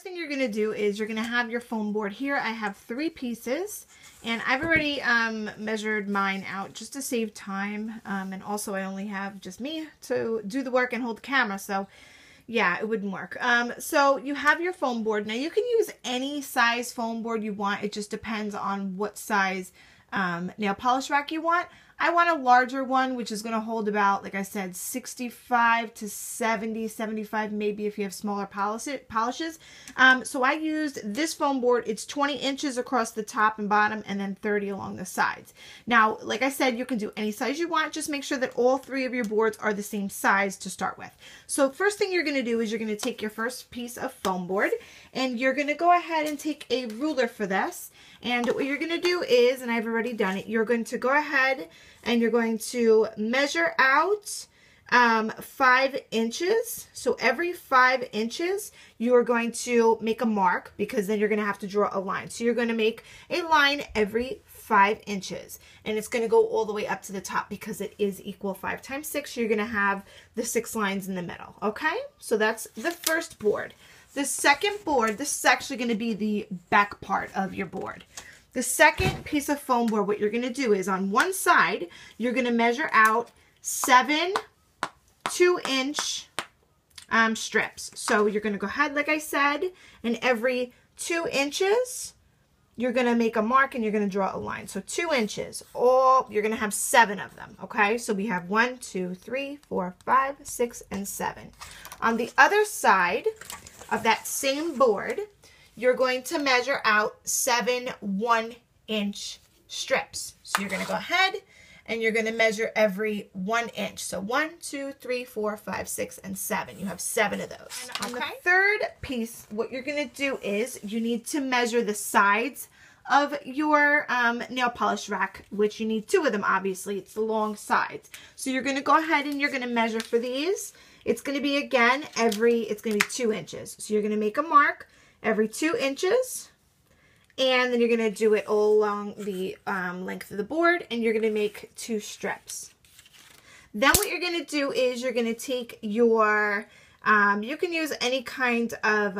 first thing you're going to do is you're going to have your foam board here. I have 3 pieces, and I've already measured mine out just to save time, and also I only have just me to do the work and hold the camera, so yeah, it wouldn't work. So you have your foam board. Now you can use any size foam board you want. It just depends on what size nail polish rack you want. I want a larger one, which is going to hold about, like I said, 65 to 70, 75, maybe if you have smaller polishes. So I used this foam board. It's 20 inches across the top and bottom, and then 30 along the sides. Now, like I said, you can do any size you want. Just make sure that all 3 of your boards are the same size to start with. So first thing you're going to do is you're going to take your first piece of foam board, and you're going to go ahead and take a ruler for this. And what you're going to do is, and I've already done it, you're going to go ahead and you're going to measure out 5 inches. So every 5 inches, you are going to make a mark, because then you're going to have to draw a line. So you're going to make a line every 5 inches, and it's going to go all the way up to the top because it is equal 5 times 6. You're going to have the 6 lines in the middle. Okay, so that's the first board. The second board, this is actually going to be the back part of your board. The second piece of foam board, what you're going to do is on one side, you're going to measure out 7 2-inch strips. So you're going to go ahead, like I said, and every 2 inches, you're going to make a mark and you're going to draw a line. So 2 inches, you're going to have 7 of them. Okay, so we have 1, 2, 3, 4, 5, 6, and 7. On the other side of that same board, you're going to measure out 7 1-inch strips. So you're going to go ahead and you're going to measure every 1 inch. So 1, 2, 3, 4, 5, 6, and 7. You have 7 of those. And on the third piece, what you're going to do is you need to measure the sides of your nail polish rack, which you need 2 of them, obviously. It's the long sides. So you're going to go ahead and you're going to measure for these. It's going to be, again, it's going to be 2 inches. So you're going to make a mark every 2 inches, and then you're going to do it all along the length of the board, and you're going to make 2 strips. Then what you're going to do is you're going to take your, you can use any kind of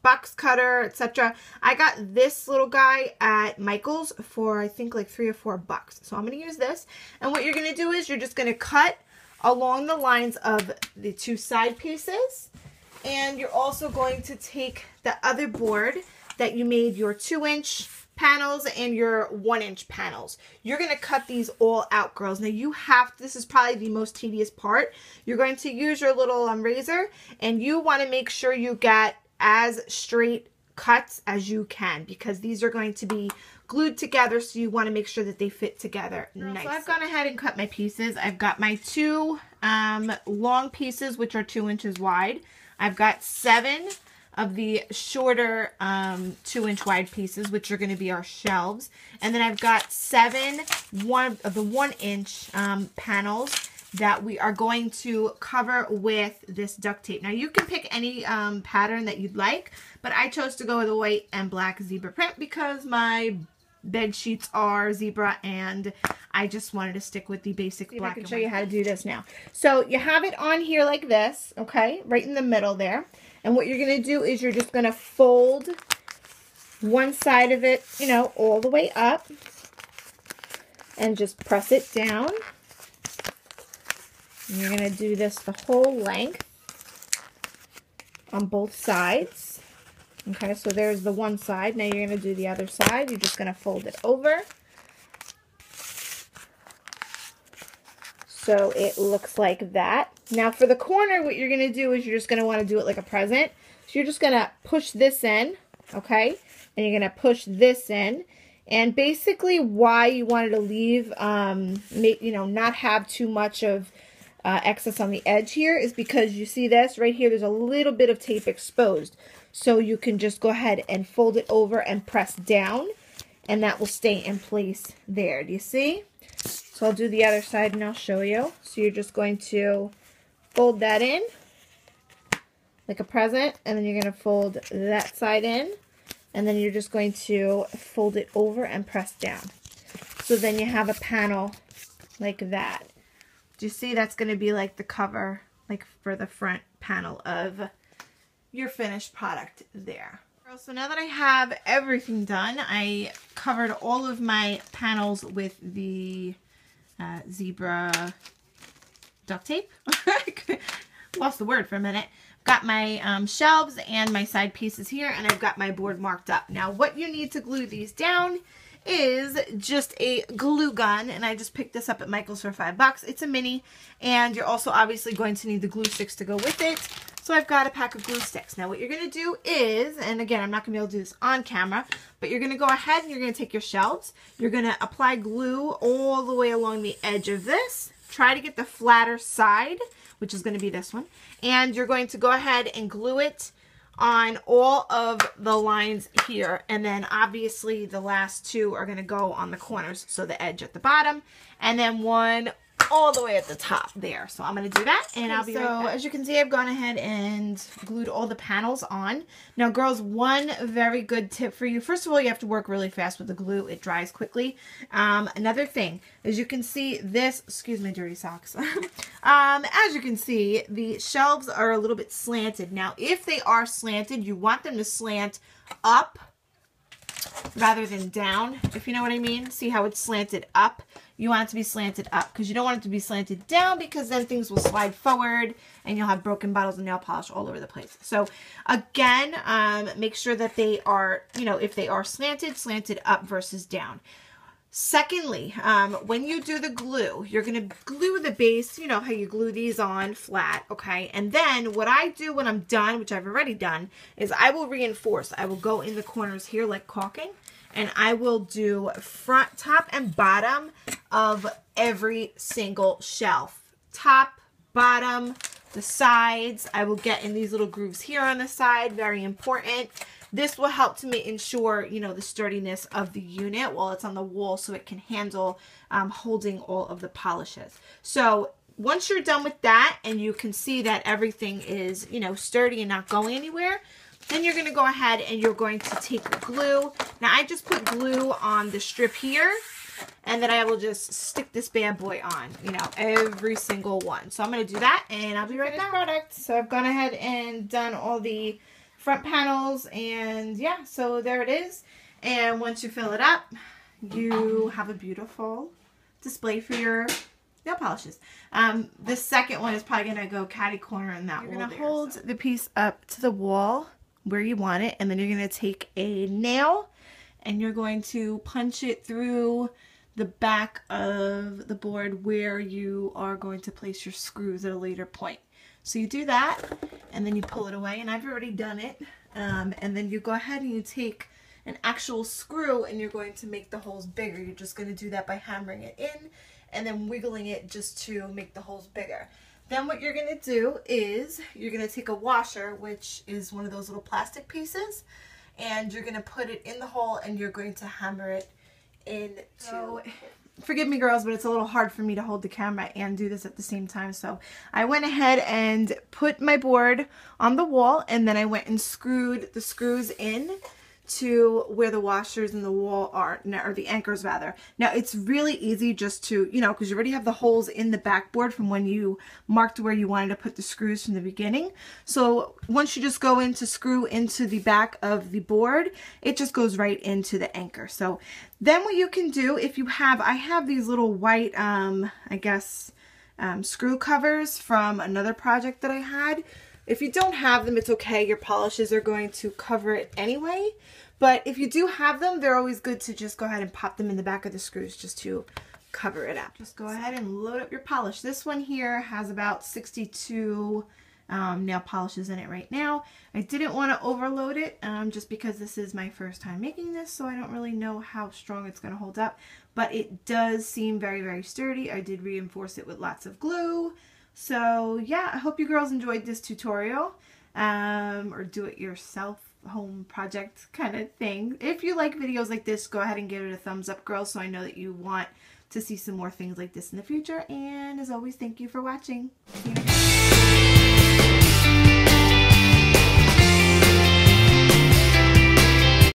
box cutter, etc. I got this little guy at Michael's for, I think, like $3 or $4. So I'm going to use this, and what you're going to do is you're just going to cut along the lines of the 2 side pieces. And you're also going to take the other board that you made your 2-inch panels and your 1-inch panels. You're going to cut these all out, girls. Now this is probably the most tedious part. You're going to use your little razor, and you want to make sure you get as straight cuts as you can, because these are going to be glued together, so you want to make sure that they fit together nicely. So I've gone ahead and cut my pieces. I've got my 2 long pieces, which are 2 inches wide. I've got 7 of the shorter 2-inch wide pieces, which are going to be our shelves. And then I've got 7 of the 1-inch panels that we are going to cover with this duct tape. Now you can pick any pattern that you'd like, but I chose to go with a white and black zebra print because my bed sheets are zebra, and I just wanted to stick with the basic black. I can show you how to do this now. So you have it on here like this, okay, right in the middle there. And what you're going to do is you're just going to fold one side of it, you know, all the way up, and just press it down. And you're going to do this the whole length on both sides. Okay, so there's the one side. Now you're going to do the other side. You're just going to fold it over. So it looks like that. Now for the corner, what you're going to do is you're just going to want to do it like a present. So you're just going to push this in, okay? And you're going to push this in. And basically why you wanted to leave, you know, not have too much of excess on the edge here is because you see this right here, there's a little bit of tape exposed. So you can just go ahead and fold it over and press down, and that will stay in place there. Do you see? So I'll do the other side and I'll show you. So you're just going to fold that in like a present, and then you're going to fold that side in, and then you're just going to fold it over and press down. So then you have a panel like that. Do you see? That's going to be like the cover, like for the front panel of your finished product there. So now that I have everything done, I covered all of my panels with the zebra duct tape. Lost the word for a minute. Got my shelves and my side pieces here, and I've got my board marked up. Now what you need to glue these down is just a glue gun, and I just picked this up at Michael's for $5. It's a mini, and you're also obviously going to need the glue sticks to go with it. So I've got a pack of glue sticks. Now what you're going to do is, and again, I'm not going to be able to do this on camera, but you're going to go ahead and you're going to take your shelves. You're going to apply glue all the way along the edge of this. Try to get the flatter side, which is going to be this one. And you're going to go ahead and glue it on all of the lines here. And then obviously the last two are going to go on the corners. So the edge at the bottom, and then one all the way at the top there. So I'm going to do that, and I'll be right back. So as you can see, I've gone ahead and glued all the panels on. Now girls, one very good tip for you. First of all, you have to work really fast with the glue. It dries quickly. Another thing, as you can see, this, excuse my dirty socks. As you can see, the shelves are a little bit slanted. Now, if they are slanted, you want them to slant up rather than down, if you know what I mean. See how it's slanted up? You want it to be slanted up because you don't want it to be slanted down, because then things will slide forward and you'll have broken bottles of nail polish all over the place. So again, make sure that they are, you know, if they are slanted up versus down. Secondly, when you do the glue, you're going to glue the base, you know how you glue these on flat, okay? And then what I do when I'm done, which I've already done, is I will reinforce. I will go in the corners here like caulking, and I will do front, top, and bottom of every single shelf. Top, bottom, the sides. I will get in these little grooves here on the side, very important. This will help to ensure, you know, the sturdiness of the unit while it's on the wall, so it can handle holding all of the polishes. So once you're done with that and you can see that everything is, you know, sturdy and not going anywhere, then you're going to go ahead and you're going to take the glue. Now I just put glue on the strip here, and then I will just stick this bad boy on, you know, every single one. So I'm going to do that, and I'll be right back. Product. So I've gone ahead and done all the front panels, and yeah, so there it is. And once you fill it up, you have a beautiful display for your nail polishes. The second one is probably going to go catty corner in that wall. You're going to hold the piece up to the wall where you want it, and then you're going to take a nail and you're going to punch it through the back of the board where you are going to place your screws at a later point. So you do that, and then you pull it away, and I've already done it. And then you go ahead and you take an actual screw, and you're going to make the holes bigger. You're just going to do that by hammering it in and then wiggling it just to make the holes bigger. Then what you're going to do is you're going to take a washer, which is one of those little plastic pieces, and you're going to put it in the hole, and you're going to hammer it in. So forgive me girls, but it's a little hard for me to hold the camera and do this at the same time. So I went ahead and put my board on the wall, and then I went and screwed the screws in to where the washers in the wall are, or the anchors rather. Now it's really easy just to, you know, because you already have the holes in the backboard from when you marked where you wanted to put the screws from the beginning. So once you just go in to screw into the back of the board, it just goes right into the anchor. So then what you can do, if you have, I have these little white, I guess, screw covers from another project that I had. If you don't have them, it's okay. Your polishes are going to cover it anyway. But if you do have them, they're always good to just go ahead and pop them in the back of the screws just to cover it up. Just go ahead and load up your polish. This one here has about 62 nail polishes in it right now. I didn't want to overload it just because this is my first time making this, so I don't really know how strong it's going to hold up. But it does seem very, very sturdy. I did reinforce it with lots of glue. So yeah, I hope you girls enjoyed this tutorial, or do it yourself home project kind of thing. If you like videos like this, go ahead and give it a thumbs up, girls, so I know that you want to see some more things like this in the future. And as always, thank you for watching. See you next time.